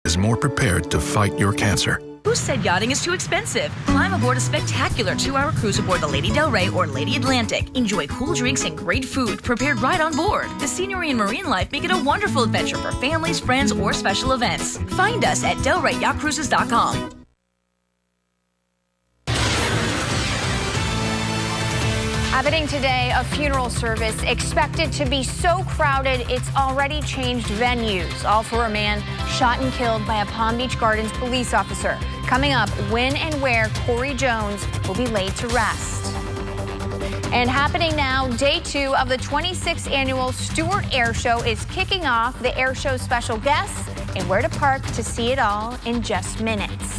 is more prepared to fight your cancer. Who said yachting is too expensive? Climb aboard a spectacular 2-hour cruise aboard the Lady Del Rey or Lady Atlantic. Enjoy cool drinks and great food prepared right on board. The scenery and marine life make it a wonderful adventure for families, friends, or special events. Find us at DelReyYachtCruises.com. Happening today, a funeral service expected to be so crowded it's already changed venues, all for a man shot and killed by a Palm Beach Gardens police officer. Coming up, when and where Corey Jones will be laid to rest. And happening now, day 2 of the 26th annual Stewart Air Show is kicking off. The air show's special guests and where to park to see it all in just minutes.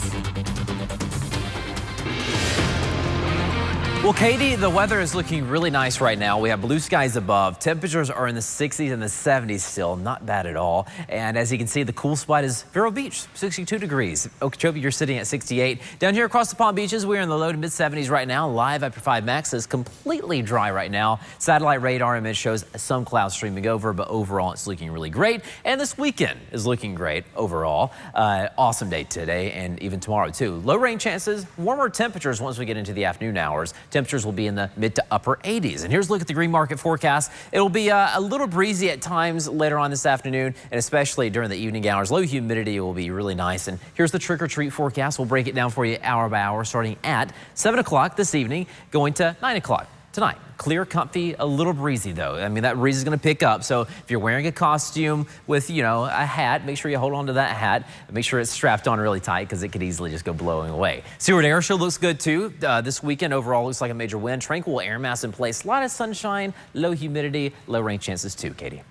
Well, Katie, the weather is looking really nice right now. We have blue skies above. Temperatures are in the 60s and the 70s still. Not bad at all. And as you can see, the cool spot is Vero Beach, 62 degrees. Okeechobee, you're sitting at 68. Down here across the Palm Beaches, we're in the low to mid 70s right now. Live after 5 Max is completely dry right now. Satellite radar image shows some clouds streaming over, but overall it's looking really great. And this weekend is looking great overall. Awesome day today and even tomorrow too. Low rain chances, warmer temperatures once we get into the afternoon hours. Temperatures will be in the mid to upper 80s. And here's a look at the green market forecast. It'll be a little breezy at times later on this afternoon, and especially during the evening hours. Low humidity will be really nice. And here's the trick or treat forecast. We'll break it down for you hour by hour, starting at 7 o'clock this evening, going to 9 o'clock tonight. Clear, comfy, a little breezy though. I mean, that breeze is going to pick up. So if you're wearing a costume with, you know, a hat, make sure you hold on to that hat. Make sure it's strapped on really tight because it could easily just go blowing away. Stewart Air Show looks good too. This weekend overall looks like a major win. Tranquil air mass in place. A lot of sunshine, low humidity, low rain chances too, Katie.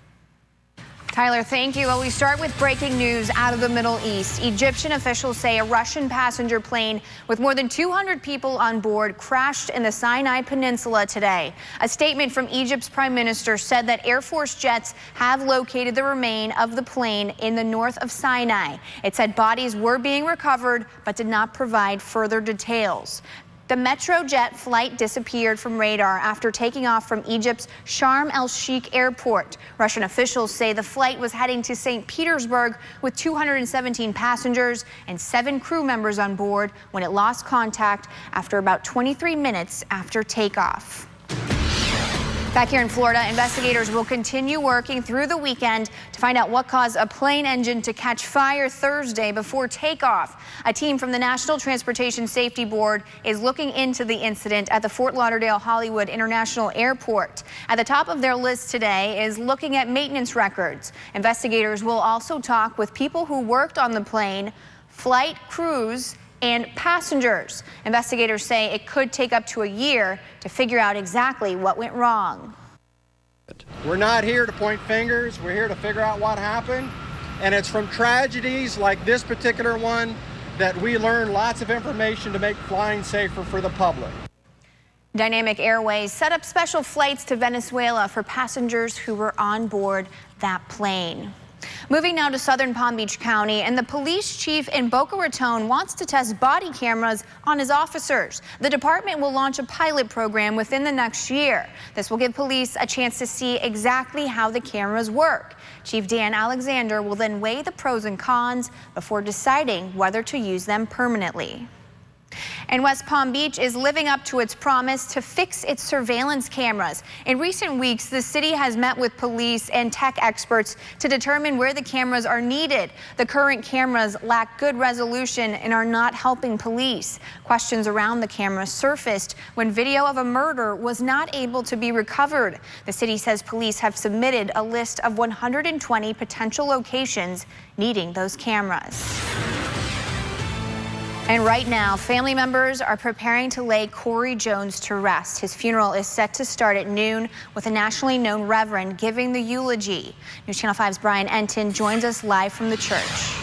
Tyler, thank you. Well, we start with breaking news out of the Middle East. Egyptian officials say a Russian passenger plane with more than 200 people on board crashed in the Sinai Peninsula today. A statement from Egypt's prime minister said that Air Force jets have located the remains of the plane in the north of Sinai. It said bodies were being recovered, but did not provide further details. The Metrojet flight disappeared from radar after taking off from Egypt's Sharm el-Sheikh airport. Russian officials say the flight was heading to St. Petersburg with 217 passengers and 7 crew members on board when it lost contact after about 23 minutes after takeoff. Back here in Florida, investigators will continue working through the weekend to find out what caused a plane engine to catch fire Thursday before takeoff. A team from the National Transportation Safety Board is looking into the incident at the Fort Lauderdale-Hollywood International Airport. At the top of their list today is looking at maintenance records. Investigators will also talk with people who worked on the plane, flight crews, and passengers. Investigators say it could take up to a year to figure out exactly what went wrong. We're not here to point fingers. We're here to figure out what happened. And it's from tragedies like this particular one that we learn lots of information to make flying safer for the public. Dynamic Airways set up special flights to Venezuela for passengers who were on board that plane. Moving now to southern Palm Beach County, and the police chief in Boca Raton wants to test body cameras on his officers. The department will launch a pilot program within the next year. This will give police a chance to see exactly how the cameras work. Chief Dan Alexander will then weigh the pros and cons before deciding whether to use them permanently. And West Palm Beach is living up to its promise to fix its surveillance cameras. In recent weeks, the city has met with police and tech experts to determine where the cameras are needed. The current cameras lack good resolution and are not helping police. Questions around the cameras surfaced when video of a murder was not able to be recovered. The city says police have submitted a list of 120 potential locations needing those cameras. And right now, family members are preparing to lay Corey Jones to rest. His funeral is set to start at noon with a nationally known reverend giving the eulogy. News Channel 5's Brian Enton joins us live from the church.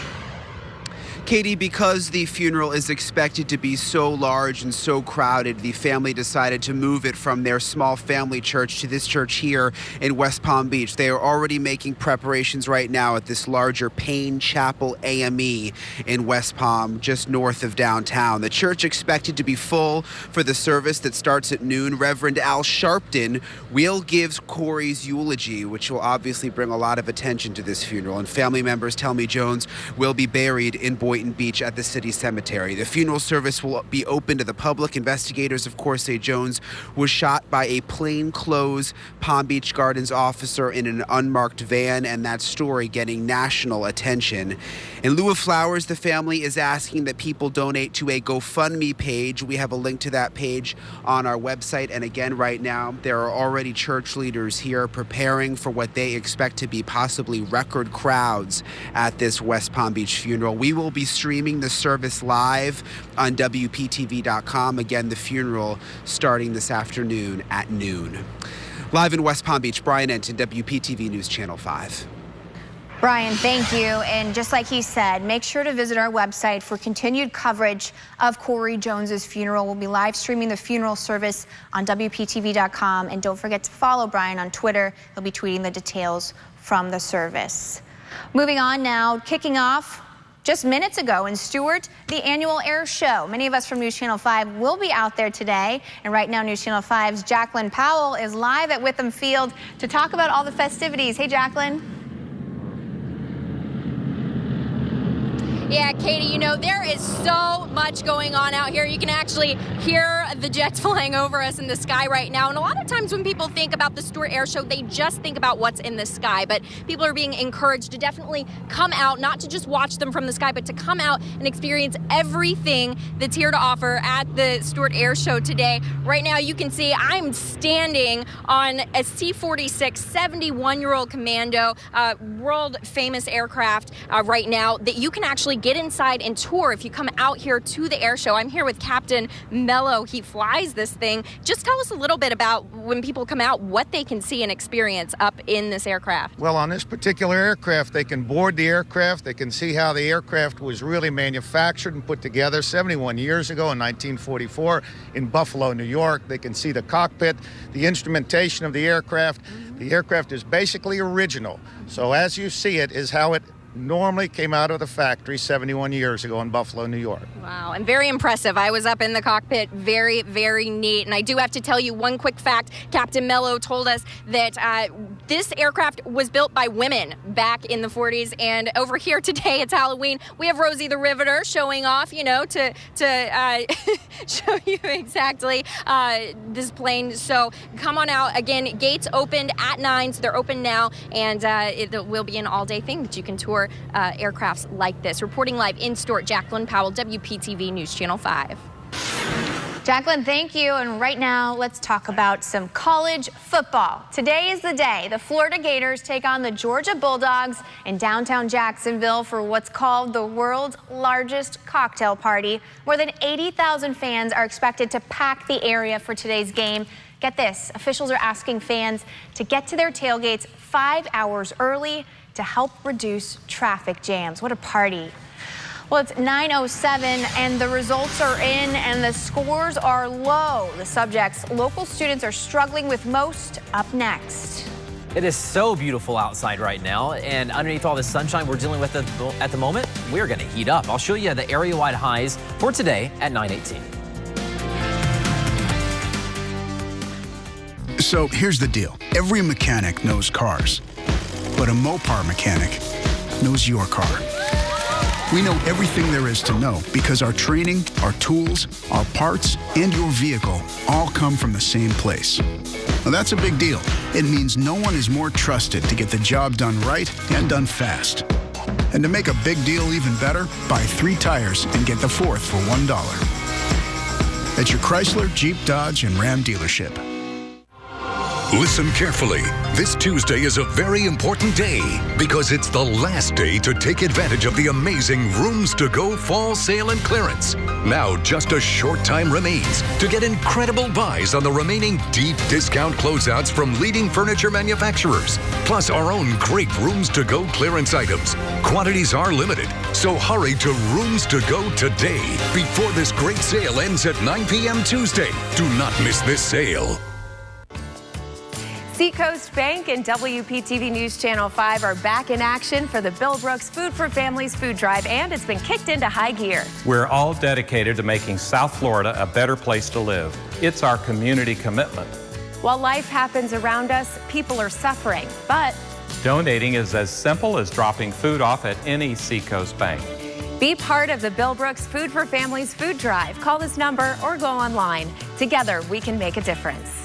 Katie, because the funeral is expected to be so large and so crowded, the family decided to move it from their small family church to this church here in West Palm Beach. They are already making preparations right now at this larger Payne Chapel AME in West Palm, just north of downtown. The church expected to be full for the service that starts at noon. Reverend Al Sharpton will give Corey's eulogy, which will obviously bring a lot of attention to this funeral. And family members tell me Jones will be buried in Boynton Beach at the city cemetery. The funeral service will be open to the public. Investigators, of course, say Jones was shot by a plainclothes Palm Beach Gardens officer in an unmarked van, and that story getting national attention. In lieu of flowers, the family is asking that people donate to a GoFundMe page. We have a link to that page on our website. And again, right now, there are already church leaders here preparing for what they expect to be possibly record crowds at this West Palm Beach funeral. We will be streaming the service live on WPTV.com. Again, the funeral starting this afternoon at noon. Live in West Palm Beach, Brian Enton, WPTV News Channel 5. Brian, thank you. And just like he said, make sure to visit our website for continued coverage of Corey Jones's funeral. We'll be live streaming the funeral service on WPTV.com. And don't forget to follow Brian on Twitter. He'll be tweeting the details from the service. Moving on now, kicking off just minutes ago in Stuart, the annual air show. Many of us from News Channel 5 will be out there today. And right now, News Channel 5's Jacqueline Powell is live at Witham Field to talk about all the festivities. Hey, Jacqueline. Yeah, Katie, you know, there is so much going on out here. You can actually hear the jets flying over us in the sky right now. And a lot of times when people think about the Stuart Air Show, they just think about what's in the sky. But people are being encouraged to definitely come out, not to just watch them from the sky, but to come out and experience everything that's here to offer at the Stuart Air Show today. Right now, you can see I'm standing on a C-46 71-year-old Commando, world famous aircraft right now that you can actually get inside and tour if you come out here to the air show. I'm here with Captain Mello. He flies this thing. Just tell us a little bit about when people come out, what they can see and experience up in this aircraft. Well, on this particular aircraft, they can board the aircraft. They can see how the aircraft was really manufactured and put together 71 years ago in 1944 in Buffalo, New York. They can see the cockpit, the instrumentation of the aircraft. The aircraft is basically original. So as you see it is how it normally came out of the factory 71 years ago in Buffalo, New York. Wow, and very impressive. I was up in the cockpit. Very, very neat. And I do have to tell you one quick fact. Captain Mello told us that this aircraft was built by women back in the 40s. And over here today, it's Halloween. We have Rosie the Riveter showing off, you know, to show you exactly this plane. So come on out. Again, gates opened at 9, so they're open now. And it will be an all-day thing that you can tour aircrafts like this. Reporting live in Stuart, Jacqueline Powell, WPTV News Channel 5. Jacqueline, thank you. And right now, let's talk about some college football. Today is the day the Florida Gators take on the Georgia Bulldogs in downtown Jacksonville for what's called the world's largest cocktail party. More than 80,000 fans are expected to pack the area for today's game. Get this, officials are asking fans to get to their tailgates 5 hours early to help reduce traffic jams. What a party. Well, it's 9:07 and the results are in and the scores are low. The subjects local students are struggling with most up next. It is so beautiful outside right now, and underneath all the sunshine we're dealing with at the moment, we're going to heat up. I'll show you the area-wide highs for today at 9:18. So here's the deal. Every mechanic knows cars, but a Mopar mechanic knows your car. We know everything there is to know because our training, our tools, our parts, and your vehicle all come from the same place. Now that's a big deal. It means no one is more trusted to get the job done right and done fast. And to make a big deal even better, buy 3 tires and get the 4th for $1. At your Chrysler, Jeep, Dodge, and Ram dealership. Listen carefully. This Tuesday is a very important day because it's the last day to take advantage of the amazing Rooms to Go fall sale and clearance. Now just a short time remains to get incredible buys on the remaining deep discount closeouts from leading furniture manufacturers, plus our own great Rooms to Go clearance items. Quantities are limited, so hurry to Rooms to Go today before this great sale ends at 9 p.m. Tuesday. Do not miss this sale. Seacoast Bank and WPTV News Channel 5 are back in action for the Bill Brooks Food for Families food drive, and it's been kicked into high gear. We're all dedicated to making South Florida a better place to live. It's our community commitment. While life happens around us, people are suffering, but donating is as simple as dropping food off at any Seacoast Bank. Be part of the Bill Brooks Food for Families food drive. Call this number or go online. Together, we can make a difference.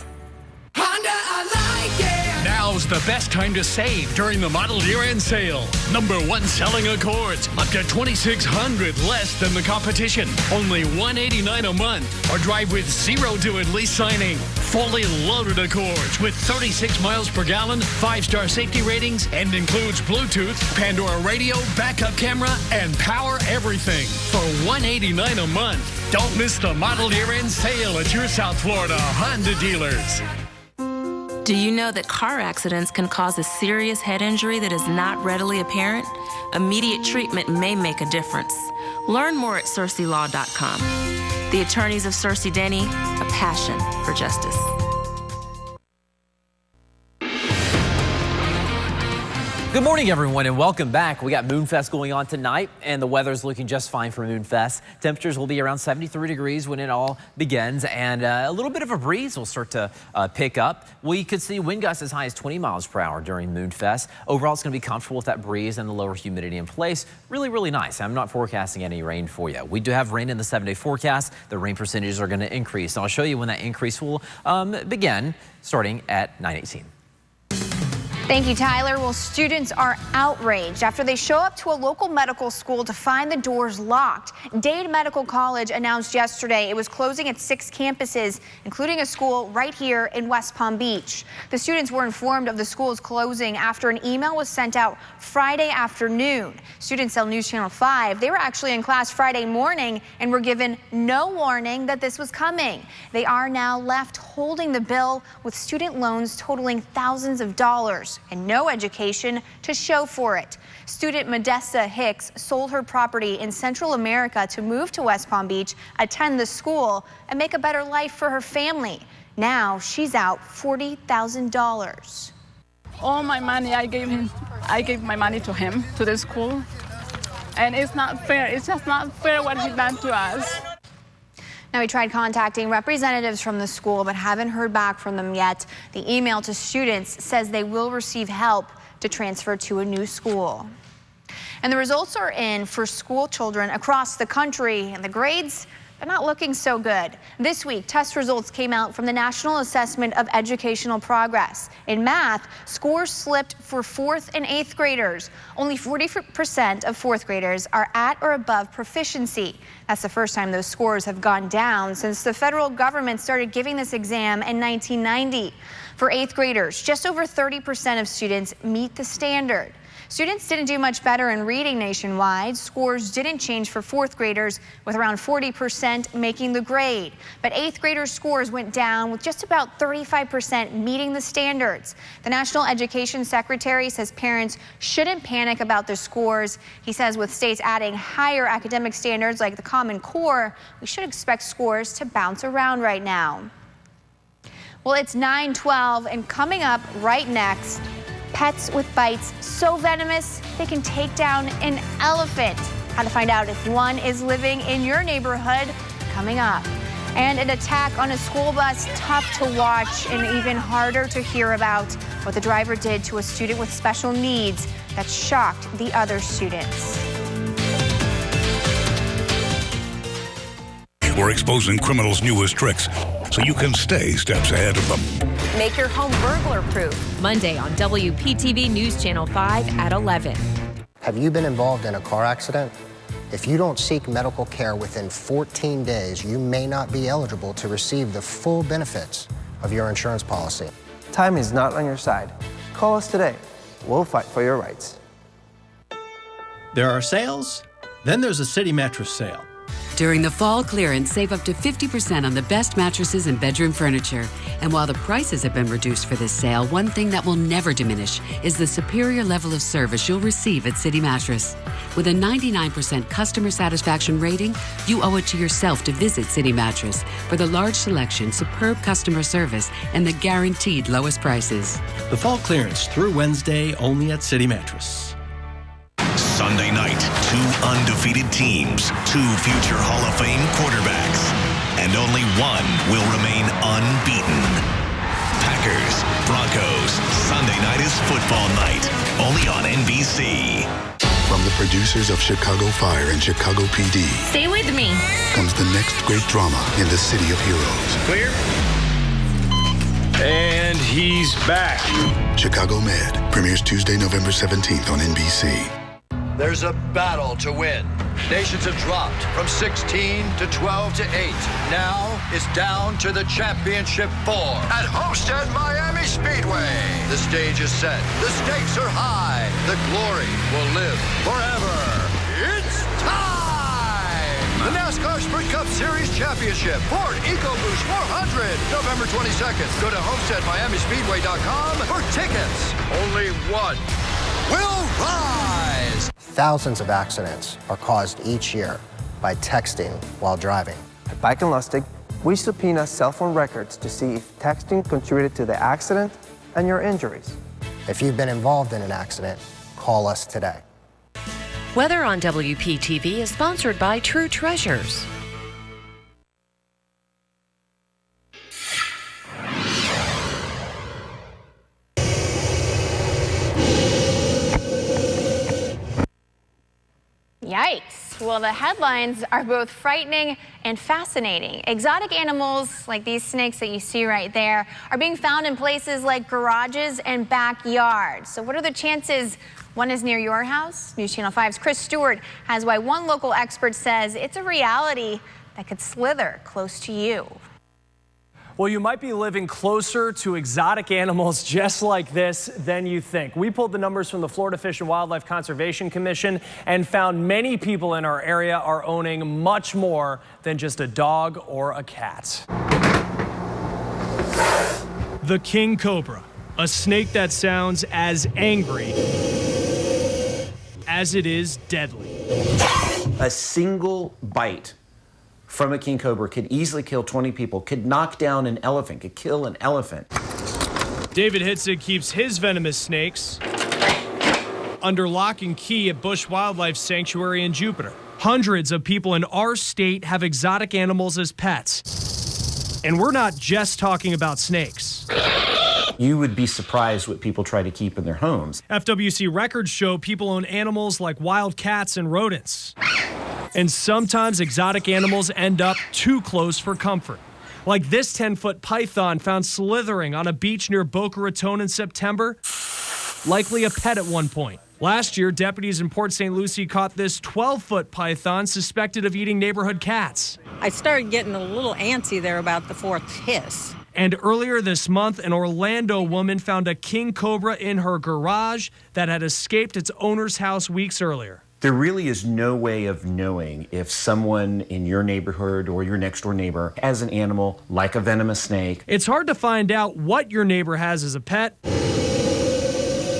Now's the best time to save during the model year-end sale. #1 selling Accords, up to $2,600 less than the competition. Only $189 a month, or drive with 0 due at lease signing. Fully loaded Accords with 36 miles per gallon, 5-star safety ratings, and includes Bluetooth, Pandora radio, backup camera, and power everything for $189 a month. Don't miss the model year-end sale at your South Florida Honda dealers. Do you know that car accidents can cause a serious head injury that is not readily apparent? Immediate treatment may make a difference. Learn more at CerseiLaw.com. The attorneys of Cersei Denny, a passion for justice. Good morning, everyone, and welcome back. We got Moonfest going on tonight, and the weather's looking just fine for Moonfest. Temperatures will be around 73 degrees when it all begins, and a little bit of a breeze will start to pick up. We could see wind gusts as high as 20 miles per hour during Moonfest. Overall, it's going to be comfortable with that breeze and the lower humidity in place. Really, really nice. I'm not forecasting any rain for you. We do have rain in the 7-day forecast. The rain percentages are going to increase. I'll show you when that increase will begin, starting at 9:18. Thank you, Tyler. Well, students are outraged after they show up to a local medical school to find the doors locked. Dade Medical College announced yesterday it was closing its 6 campuses, including a school right here in West Palm Beach. The students were informed of the school's closing after an email was sent out Friday afternoon. Students tell News Channel 5 they were actually in class Friday morning and were given no warning that this was coming. They are now left holding the bill with student loans totaling thousands of dollars and no education to show for it. Student Modesta Hicks sold her property in Central America to move to West Palm Beach, attend the school, and make a better life for her family. Now she's out $40,000. All my money I gave my money to him, to the school, and it's not fair. It's just not fair what he done to us. Now, we tried contacting representatives from the school, but haven't heard back from them yet. The email to students says they will receive help to transfer to a new school. And the results are in for school children across the country, and the grades, they're not looking so good. This week, test results came out from the National Assessment of Educational Progress. In math, scores slipped for 4th and 8th graders. Only 40% of 4th graders are at or above proficiency. That's the first time those scores have gone down since the federal government started giving this exam in 1990. For 8th graders, just over 30% of students meet the standard. Students didn't do much better in reading nationwide. Scores didn't change for 4th graders, with around 40% making the grade. But 8th graders' scores went down, with just about 35% meeting the standards. The National Education Secretary says parents shouldn't panic about their scores. He says with states adding higher academic standards like the Common Core, we should expect scores to bounce around right now. Well, it's 9:12, and coming up right next, pets with bites so venomous they can take down an elephant. How to find out if one is living in your neighborhood, coming up. And an attack on a school bus, tough to watch and even harder to hear about. What the driver did to a student with special needs that shocked the other students. We're exposing criminals' newest tricks so you can stay steps ahead of them. Make your home burglar-proof. Monday on WPTV News Channel 5 at 11. Have you been involved in a car accident? If you don't seek medical care within 14 days, you may not be eligible to receive the full benefits of your insurance policy. Time is not on your side. Call us today. We'll fight for your rights. There are sales, then there's a City Mattress sale. During the fall clearance, save up to 50% on the best mattresses and bedroom furniture. And while the prices have been reduced for this sale, one thing that will never diminish is the superior level of service you'll receive at City Mattress. With a 99% customer satisfaction rating, you owe it to yourself to visit City Mattress for the large selection, superb customer service, and the guaranteed lowest prices. The fall clearance through Wednesday only at City Mattress. Sunday night, 2 undefeated teams, 2 future Hall of Fame quarterbacks, and only one will remain unbeaten. Packers, Broncos, Sunday night is football night, only on NBC. From the producers of Chicago Fire and Chicago PD. Stay with me. Comes the next great drama in the City of Heroes. Clear. And he's back. Chicago Med premieres Tuesday, November 17th on NBC. There's a battle to win. Nations have dropped from 16 to 12 to 8. Now it's down to the championship 4 at Homestead Miami Speedway. The stage is set. The stakes are high. The glory will live forever. It's time! The NASCAR Sprint Cup Series Championship Ford EcoBoost 400, November 22nd. Go to HomesteadMiamiSpeedway.com for tickets. Only one will rise. Thousands of accidents are caused each year by texting while driving. At Bike & Lustig, we subpoena cell phone records to see if texting contributed to the accident and your injuries. If you've been involved in an accident, call us today. Weather on WPTV is sponsored by True Treasures. Yikes. Well, the headlines are both frightening and fascinating. Exotic animals like these snakes that you see right there are being found in places like garages and backyards. So what are the chances one is near your house? News Channel 5's Chris Stewart has why one local expert says it's a reality that could slither close to you. Well, you might be living closer to exotic animals just like this than you think. We pulled the numbers from the Florida Fish and Wildlife Conservation Commission and found many people in our area are owning much more than just a dog or a cat. The king cobra, a snake that sounds as angry as it is deadly. A single bite from a king cobra could easily kill 20 people, could knock down an elephant, could kill an elephant. David Hitzig keeps his venomous snakes under lock and key at Busch Wildlife Sanctuary in Jupiter. Hundreds of people in our state have exotic animals as pets. And we're not just talking about snakes. You would be surprised what people try to keep in their homes. FWC records show people own animals like wild cats and rodents. And sometimes exotic animals end up too close for comfort. Like this 10-foot python found slithering on a beach near Boca Raton in September, likely a pet at one point. Last year, deputies in Port St. Lucie caught this 12-foot python suspected of eating neighborhood cats. I started getting a little antsy there about the fourth hiss. And earlier this month, an Orlando woman found a king cobra in her garage that had escaped its owner's house weeks earlier. There really is no way of knowing if someone in your neighborhood or your next door neighbor has an animal like a venomous snake. It's hard to find out what your neighbor has as a pet,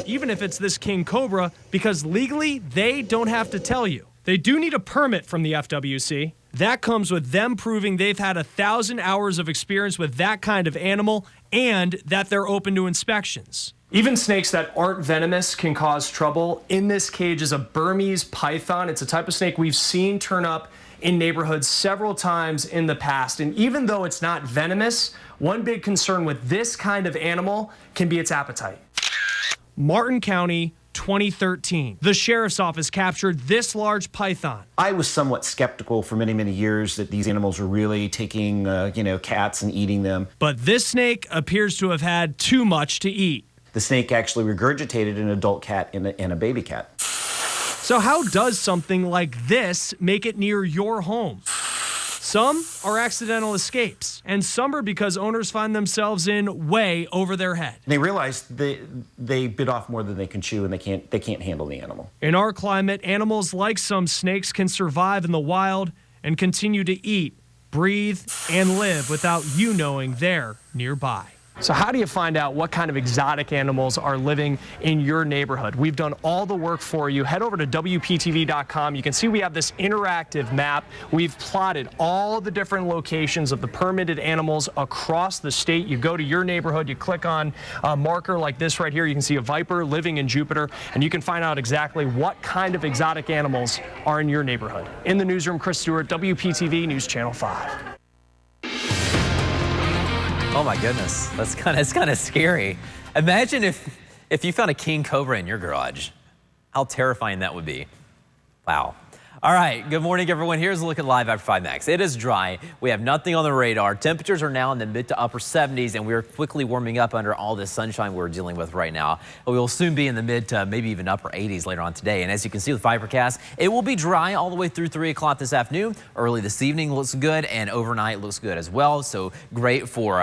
even if it's this king cobra, because legally they don't have to tell you. They do need a permit from the FWC. That comes with them proving they've had 1,000 hours of experience with that kind of animal and that they're open to inspections. Even snakes that aren't venomous can cause trouble. In this cage is a Burmese python. It's a type of snake we've seen turn up in neighborhoods several times in the past. And even though it's not venomous, one big concern with this kind of animal can be its appetite. Martin County, 2013. The sheriff's office captured this large python. I was somewhat skeptical for many, many years that these animals were really taking, cats and eating them. But this snake appears to have had too much to eat. The snake actually regurgitated an adult cat and a baby cat. So how does something like this make it near your home? Some are accidental escapes, and some are because owners find themselves in way over their head. They realize they bit off more than they can chew, and they can't handle the animal. In our climate, animals like some snakes can survive in the wild and continue to eat, breathe, and live without you knowing they're nearby. So how do you find out what kind of exotic animals are living in your neighborhood? We've done all the work for you. Head over to WPTV.com. You can see we have this interactive map. We've plotted all the different locations of the permitted animals across the state. You go to your neighborhood, you click on a marker like this right here. You can see a viper living in Jupiter, and you can find out exactly what kind of exotic animals are in your neighborhood. In the newsroom, Chris Stewart, WPTV News Channel 5. Oh my goodness, that's kind of scary. Imagine if you found a king cobra in your garage. How terrifying that would be. Wow. All right, good morning, everyone. Here's a look at Live After 5 Max. It is dry. We have nothing on the radar. Temperatures are now in the mid to upper 70s, and we're quickly warming up under all this sunshine we're dealing with right now. We will soon be in the mid to maybe even upper 80s later on today. And as you can see with Fibercast, it will be dry all the way through 3 o'clock this afternoon. Early this evening looks good, and overnight looks good as well. So great for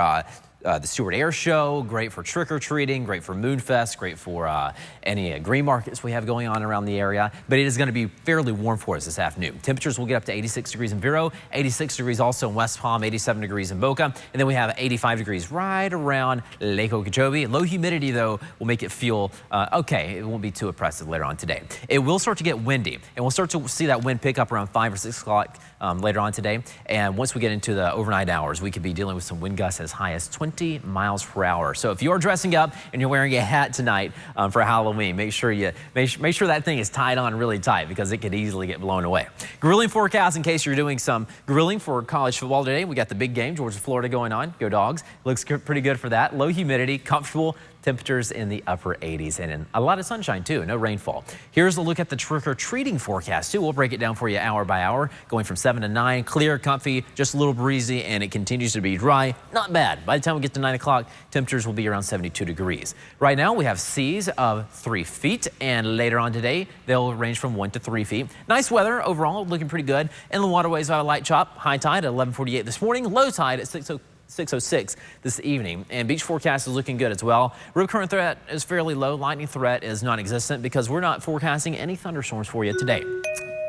the Stewart Air Show, great for trick-or-treating, great for Moonfest, great for any green markets we have going on around the area. But it is going to be fairly warm for us this afternoon. Temperatures will get up to 86 degrees in Vero, 86 degrees also in West Palm, 87 degrees in Boca, and then we have 85 degrees right around Lake Okeechobee. Low humidity, though, will make it feel okay. It won't be too oppressive later on today. It will start to get windy, and we'll start to see that wind pick up around 5 or 6 o'clock later on today. And once we get into the overnight hours, we could be dealing with some wind gusts as high as 20 miles per hour. So if you're dressing up and you're wearing a hat tonight for Halloween, make sure that thing is tied on really tight, because it could easily get blown away. Grilling forecast in case you're doing some grilling for college football today. We got the big game, Georgia, Florida going on. Go Dogs. Looks pretty good for that. Low humidity, comfortable temperatures in the upper 80s, and a lot of sunshine too, no rainfall. Here's a look at the trick-or-treating forecast too. We'll break it down for you hour by hour, going from 7 to 9, clear, comfy, just a little breezy, and it continues to be dry. Not bad. By the time we get to 9 o'clock, temperatures will be around 72 degrees. Right now, we have seas of 3 feet, and later on today, they'll range from 1 to 3 feet. Nice weather overall, looking pretty good. Inland waterways about a light chop. High tide at 11:48 this morning, low tide at 6:06 this evening, and beach forecast is looking good as well. Rip current threat is fairly low. Lightning threat is non-existent because we're not forecasting any thunderstorms for you today.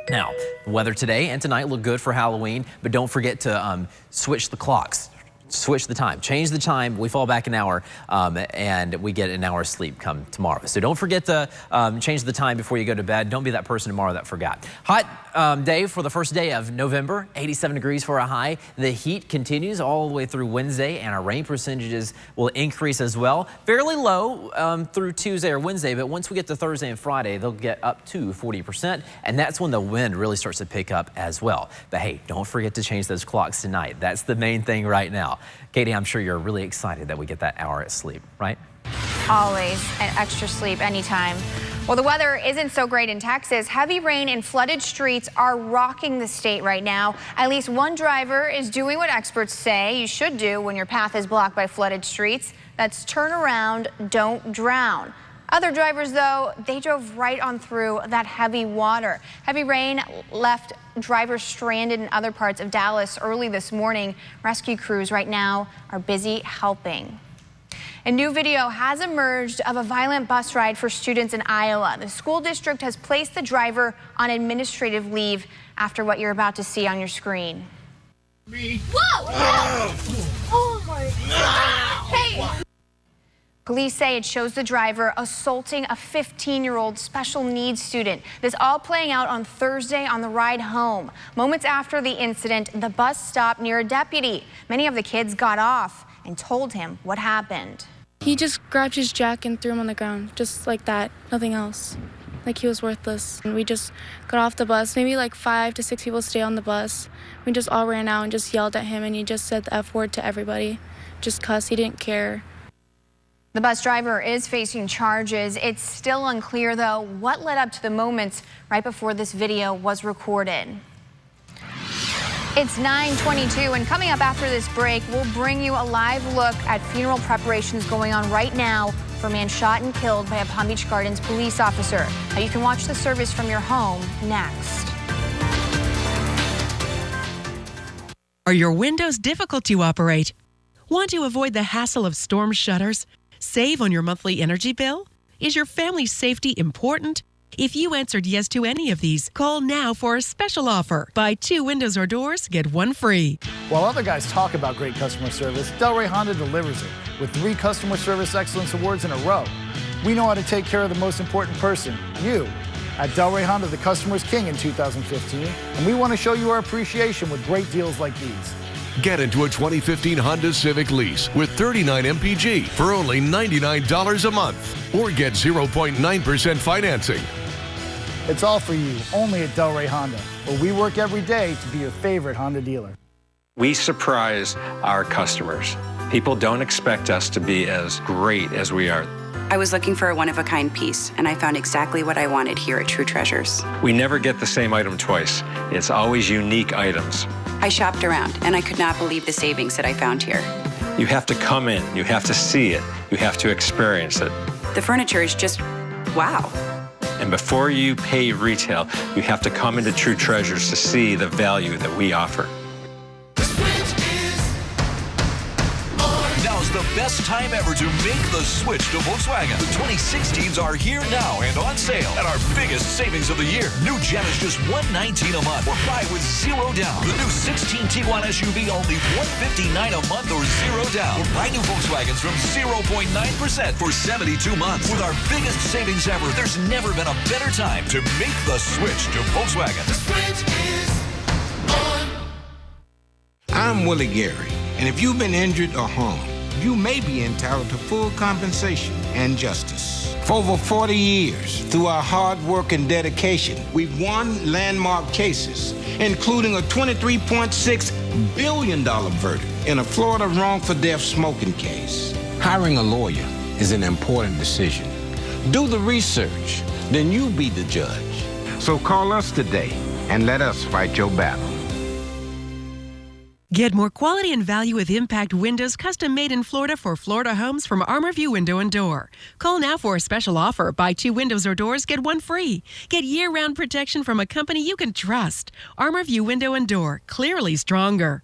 Now, the weather today and tonight look good for Halloween, but don't forget to switch the clocks. Switch the time, change the time. We fall back an hour, and we get an hour's sleep come tomorrow. So don't forget to change the time before you go to bed. Don't be that person tomorrow that forgot. Hot day for the first day of November, 87 degrees for a high. The heat continues all the way through Wednesday, and our rain percentages will increase as well. Fairly low through Tuesday or Wednesday, but once we get to Thursday and Friday, they'll get up to 40%, and that's when the wind really starts to pick up as well. But hey, don't forget to change those clocks tonight. That's the main thing right now. Katie, I'm sure you're really excited that we get that hour of sleep, right? Always, and extra sleep anytime. Well, the weather isn't so great in Texas. Heavy rain and flooded streets are rocking the state right now. At least one driver is doing what experts say you should do when your path is blocked by flooded streets. That's turn around, don't drown. Other drivers, though, they drove right on through that heavy water. Heavy rain left drivers stranded in other parts of Dallas early this morning. Rescue crews right now are busy helping. A new video has emerged of a violent bus ride for students in Iowa. The school district has placed the driver on administrative leave after what you're about to see on your screen. Whoa! Oh my God! Hey! Police say it shows the driver assaulting a 15-year-old special needs student. This all playing out on Thursday on the ride home. Moments after the incident, the bus stopped near a deputy. Many of the kids got off and told him what happened. He just grabbed his jacket and threw him on the ground, just like that, nothing else. Like he was worthless. And we just got off the bus. Maybe like 5 to 6 people stayed on the bus. We just all ran out and just yelled at him, and he just said the F word to everybody. Just cussed, he didn't care. The bus driver is facing charges. It's still unclear, though, what led up to the moments right before this video was recorded. It's 9:22, and coming up after this break, we'll bring you a live look at funeral preparations going on right now for a man shot and killed by a Palm Beach Gardens police officer. Now you can watch the service from your home next. Are your windows difficult to operate? Want to avoid the hassle of storm shutters? Save on your monthly energy bill? Is your family's safety important? If you answered yes to any of these, call now for a special offer. Buy 2 windows or doors, get 1 free. While other guys talk about great customer service, Delray Honda delivers it with 3 Customer Service Excellence Awards in a row. We know how to take care of the most important person, you. At Delray Honda, the customer's king in 2015, and we want to show you our appreciation with great deals like these. Get into a 2015 Honda Civic lease with 39 MPG for only $99 a month, or get 0.9% financing. It's all for you, only at Delray Honda, where we work every day to be your favorite Honda dealer. We surprise our customers. People don't expect us to be as great as we are. I was looking for a one-of-a-kind piece, and I found exactly what I wanted here at True Treasures. We never get the same item twice. It's always unique items. I shopped around, and I could not believe the savings that I found here. You have to come in, you have to see it, you have to experience it. The furniture is just wow. And before you pay retail, you have to come into True Treasures to see the value that we offer. Now's the best time ever to make the switch to Volkswagen. The 2016s are here now and on sale at our biggest savings of the year. New Gen is just $119 a month or buy with 0 down. The new 16 Tiguan SUV only $159 a month or 0 down. Or buy new Volkswagens from 0.9% for 72 months. With our biggest savings ever, there's never been a better time to make the switch to Volkswagen. The switch is on. I'm Willie Gary, and if you've been injured or harmed, you may be entitled to full compensation and justice. For over 40 years, through our hard work and dedication, we've won landmark cases, including a $23.6 billion verdict in a Florida wrongful death smoking case. Hiring a lawyer is an important decision. Do the research, then you be the judge. So call us today and let us fight your battle. Get more quality and value with Impact Windows, custom made in Florida for Florida homes from ArmorView Window and Door. Call now for a special offer. Buy 2 windows or doors, get 1 free. Get year-round protection from a company you can trust. ArmorView Window and Door, clearly stronger.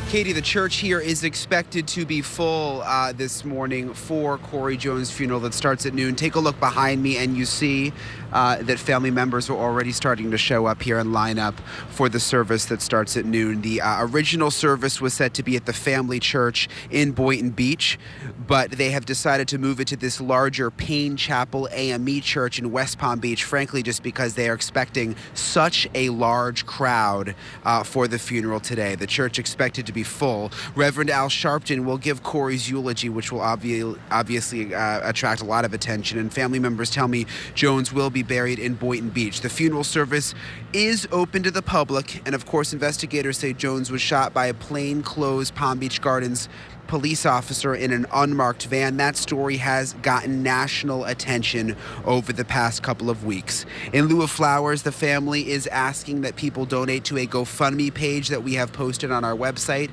Katie, the church here is expected to be full this morning for Corey Jones' funeral that starts at noon. Take a look behind me and you see that family members are already starting to show up here and line up for the service that starts at noon. The original service was set to be at the Family Church in Boynton Beach, but they have decided to move it to this larger Payne Chapel AME Church in West Palm Beach, frankly, just because they are expecting such a large crowd for the funeral today. The church expected to be full. Reverend Al Sharpton will give Corey's eulogy, which will obviously attract a lot of attention, and family members tell me Jones will be buried in Boynton Beach. The funeral service is open to the public, and of course investigators say Jones was shot by a plainclothes Palm Beach Gardens police officer in an unmarked van. That story has gotten national attention over the past couple of weeks. In lieu of flowers, the family is asking that people donate to a GoFundMe page that we have posted on our website.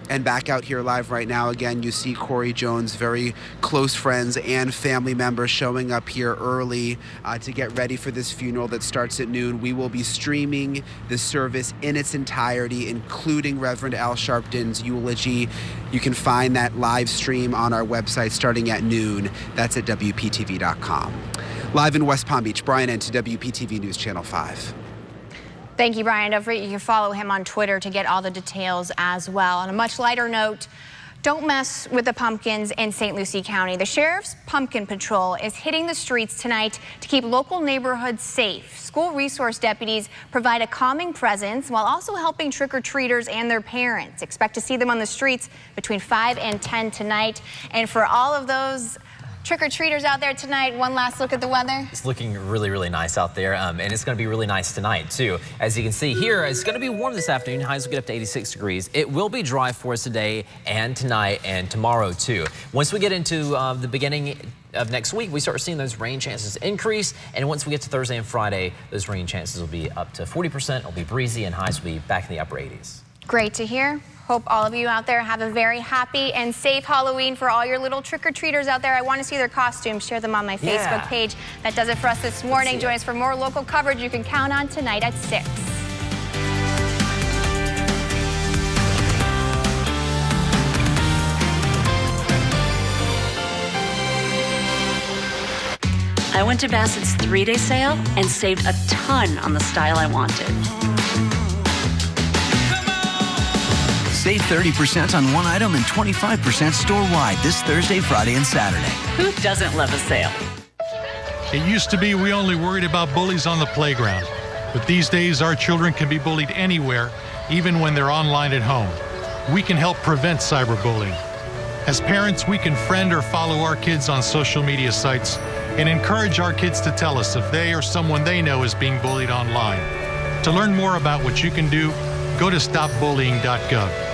And back out here live right now, again, you see Corey Jones' very close friends and family members showing up here early to get ready for this funeral that starts at noon. We will be streaming the service in its entirety, including Reverend Al Sharpton's eulogy. You can find that live stream on our website starting at noon. That's at WPTV.com. Live in West Palm Beach, Brian Ent to WPTV News Channel 5. Thank you, Brian. Don't forget you can follow him on Twitter to get all the details as well. On a much lighter note, don't mess with the pumpkins in St. Lucie County. The Sheriff's Pumpkin Patrol is hitting the streets tonight to keep local neighborhoods safe. School resource deputies provide a calming presence while also helping trick-or-treaters and their parents. Expect to see them on the streets between 5 and 10 tonight. And for all of those trick-or-treaters out there tonight, one last look at the weather. It's looking really, really nice out there, and it's going to be really nice tonight, too. As you can see here, it's going to be warm this afternoon. Highs will get up to 86 degrees. It will be dry for us today and tonight and tomorrow, too. Once we get into the beginning of next week, we start seeing those rain chances increase, and once we get to Thursday and Friday, those rain chances will be up to 40%. It'll be breezy, and highs will be back in the upper 80s. Great to hear. Hope all of you out there have a very happy and safe Halloween. For all your little trick-or-treaters out there, I want to see their costumes. Share them on my Facebook page. That does it for us this morning. Join us for more local coverage you can count on tonight at 6. I went to Bassett's 3-day sale and saved a ton on the style I wanted. Save 30% on one item and 25% store-wide this Thursday, Friday, and Saturday. Who doesn't love a sale? It used to be we only worried about bullies on the playground. But these days, our children can be bullied anywhere, even when they're online at home. We can help prevent cyberbullying. As parents, we can friend or follow our kids on social media sites and encourage our kids to tell us if they or someone they know is being bullied online. To learn more about what you can do, go to stopbullying.gov.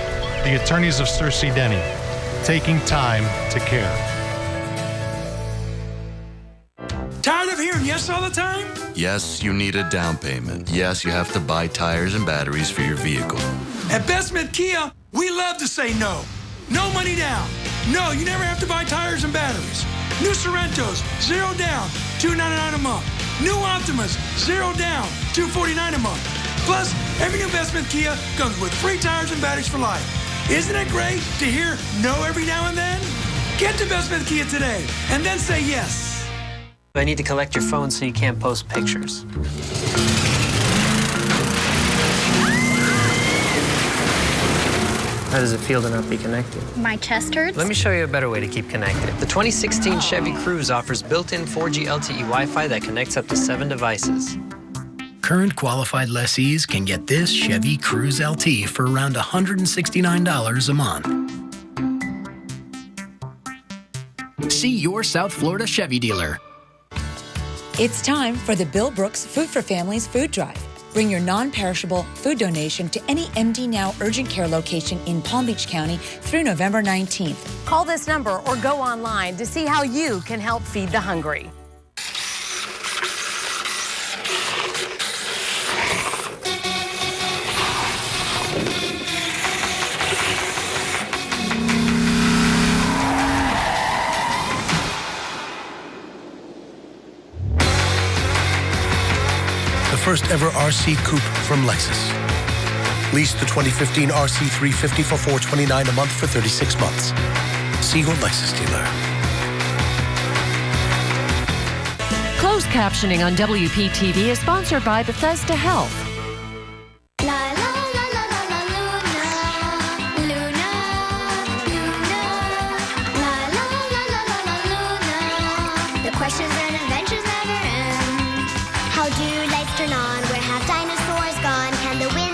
The attorneys of Cersei Denny, taking time to care. Tired of hearing yes all the time? Yes, you need a down payment. Yes, you have to buy tires and batteries for your vehicle. At Best Smith Kia, we love to say no. No money down. No, you never have to buy tires and batteries. New Sorrentos, 0 down, $299 a month. New Optimas, 0 down, $249 a month. Plus, every new Best Smith Kia comes with free tires and batteries for life. Isn't it great to hear no every now and then? Get to Best Smith Kia today and then say yes. I need to collect your phone so you can't post pictures. How does it feel to not be connected? My chest hurts. Let me show you a better way to keep connected. The 2016 Chevy Cruze offers built-in 4G LTE Wi-Fi that connects up to 7 devices. Current qualified lessees can get this Chevy Cruze LT for around $169 a month. See your South Florida Chevy dealer. It's time for the Bill Brooks Food for Families food drive. Bring your non-perishable food donation to any MD Now urgent care location in Palm Beach County through November 19th. Call this number or go online to see how you can help feed the hungry. First ever RC Coupe from Lexus. Lease the 2015 RC 350 for $429 a month for 36 months. See your Lexus dealer. Closed captioning on WPTV is sponsored by Bethesda Health. The questions and adventures never end. How do lights turn on? Where have dinosaurs gone? Can the wind